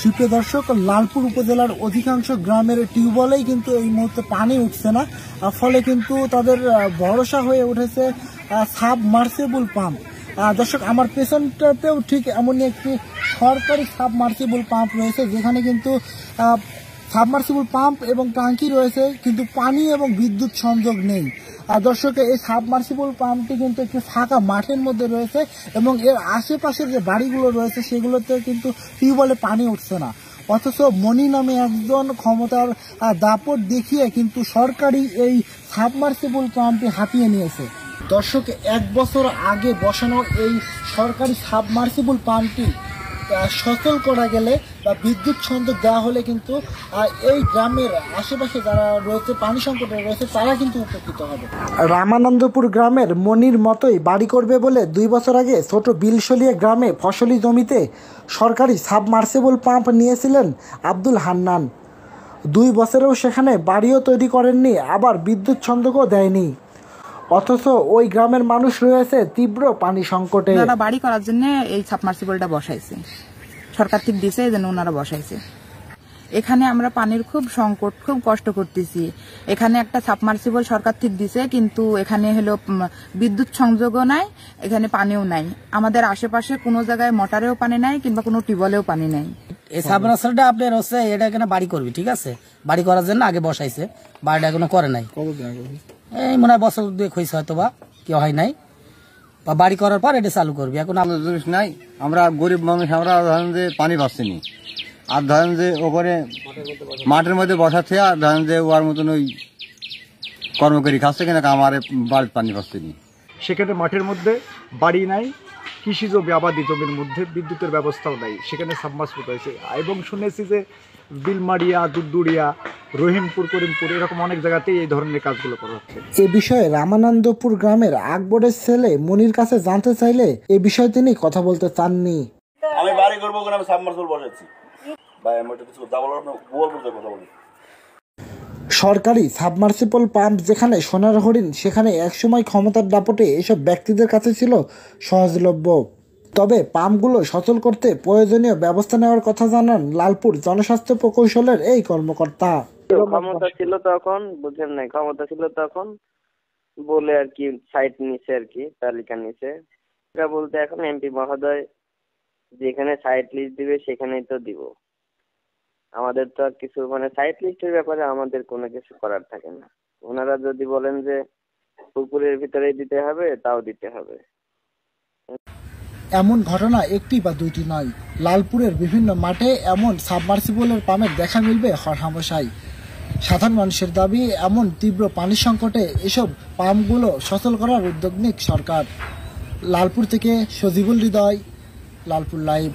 সুপ্রিয় দর্শক, লালপুর উপজেলার অধিকাংশ গ্রামের টিউবওয়েলেই কিন্তু এই মুহূর্তে পানি উঠছে না, ফলে কিন্তু তাদের ভরসা হয়ে উঠেছে সাবমার্সিবল পাম্প। দর্শক, আমার পেছনটাতেও ঠিক এমনই একটি সরকারি সাবমার্সিবল পাম্প রয়েছে, যেখানে কিন্তু সাবমার্সিবল পাম্প এবং ট্যাঙ্কি রয়েছে, কিন্তু পানি এবং বিদ্যুৎ সংযোগ নেই। দর্শক, এই সাবমার্সিবল পাম্পটি কিন্তু একটি ফাঁকা মাঠের মধ্যে রয়েছে এবং এর আশেপাশের যে বাড়িগুলো রয়েছে সেগুলোতে কিন্তু টিউবওয়েলে পানি উঠছে না। অথচ মনি নামে একজন ক্ষমতার দাপট দেখিয়ে কিন্তু সরকারি এই সাবমার্সিবল পাম্পটি হাতিয়ে নিয়েছে। দর্শক, 1 বছর আগে বসানো এই সরকারি সাবমার্সিবল পাম্পটি সচল করা গেলে বা বিদ্যুৎ সংযোগ দেওয়া হলে কিন্তু এই গ্রামের আশেপাশে যারা রয়েছে পানি সংকটে রয়েছে তারা কিন্তু উপকৃত হবে। রামানন্দপুর গ্রামের মনির মতোই বাড়ি করবে বলে 2 বছর আগে ছোট বিলশলিয়া গ্রামে ফসলি জমিতে সরকারি সাবমার্সিবল পাম্প নিয়েছিলেন আব্দুল হান্নান। 2 বছরেও সেখানে বাড়িও তৈরি করেননি, আবার বিদ্যুৎ সংযোগও দেয়নি। অথচ ওই গ্রামের মানুষ রয়েছে তীব্র পানি সংকটে। ওনারা বাড়ি করার জন্য এই সাবমার্সিবলটা বসাইছে, সরকার ঠিক দিছে, এই জন্য ওনারা বসাইছে। এখানে আমরা পানির খুব সংকট, খুব কষ্ট করতেছি। এখানে একটা সাবমার্সিবল সরকার ঠিক দিছে, কিন্তু এখানে হলো বিদ্যুৎ সংযোগও নাই, এখানে পানিও নাই। আমাদের আশেপাশে কোনো জায়গায় মোটরেও পানি নাই কিংবা কোনো টিউবওয়েলেও পানি নাই। এই সাবমার্সিবলটা আপনার হচ্ছে এটা এখানে বাড়ি করবি, ঠিক আছে, বাড়ি করার জন্য আগে বসাইছে, বাড়িটা এখনো করে নাই। এই মনে হয় বছর 2 হয়েছে হয়তো, বা কেউ হয় নাই, বা বাড়ি করার পর এটা চালু করবি। এখন আমাদের জিনিস নাই, আমরা গরিব মানুষ, আমরা ধরেন যে পানি পাচ্ছি নি, আর ধরেন যে ওপরে মাঠের মধ্যে বসাচ্ছে, আর ধরেন যে ওর মতন ওই কর্মকারী খাচ্ছে কিনা আমার বাড়ির পানি পাচ্ছি নি। সেখানে মাঠের মধ্যে বাড়ি নাই, কৃষিজ আবাদি জমির মধ্যে বিদ্যুতের ব্যবস্থাও নাই, সেখানে সাবমার্সিবল হয়েছে। এবং শুনেছি যে বিলমারিয়া, দুদুরিয়া, রহিমপুর, করিমপুর এরকম অনেক জায়গাতেই এই ধরনের কাজগুলো করা হচ্ছে। এ বিষয়ে রামানন্দপুর গ্রামের আকবরের ছেলে মনির কাছে জানতে চাইলে এ বিষয়ে তিনি কথা বলতে চাননি। আমি বাড়ি করবো, আমি সাবমার্সিবল বসাচ্ছি ভাই, আমি কিছু কথা বলি। সরকারি সাবমার্সিবল পাম্প যেখানে সোনার হরিণ, সেখানে একসময় ক্ষমতার দাপটে এসব ব্যক্তিদের কাছে ছিল সহজলভ্য। তবে পাম্পগুলো সচল করতে প্রয়োজনীয় ব্যবস্থা নেওয়ার কথা জানান লালপুর জনস্বাস্থ্য প্রকৌশলের এই কর্মকর্তা। ক্ষমতা ছিল তখন, বুঝেন নাই, ক্ষমতা ছিল তখন বলে আর কি সাইট নিছে, আর কি তালিকা নিছে বলতে। এখন এমপি মহোদয় যেখানে সাইট লিস্ট দিবে সেখানেই তো দিব। আমাদের তো আর কিছু সাইট লিস্টের ব্যাপারে আমাদের কোনো কিছু করার থাকে না। ওনারা যদি বলেন যে পুকুরের ভিতরেই দিতে হবে, তাও দিতে হবে। এমন ঘটনা একটি বা দুইটি নয়, লালপুরের বিভিন্ন মাঠে এমন সাবমার্সিবলের পাম্পের দেখা মিলবে হরহামেশাই। সাধারণ মানুষের দাবি, এমন তীব্র পানি সংকটে এসব পাম্পগুলো সচল করার উদ্যোগ নিক সরকার। লালপুর থেকে সজিবুল হৃদয়, লালপুর লাইভ।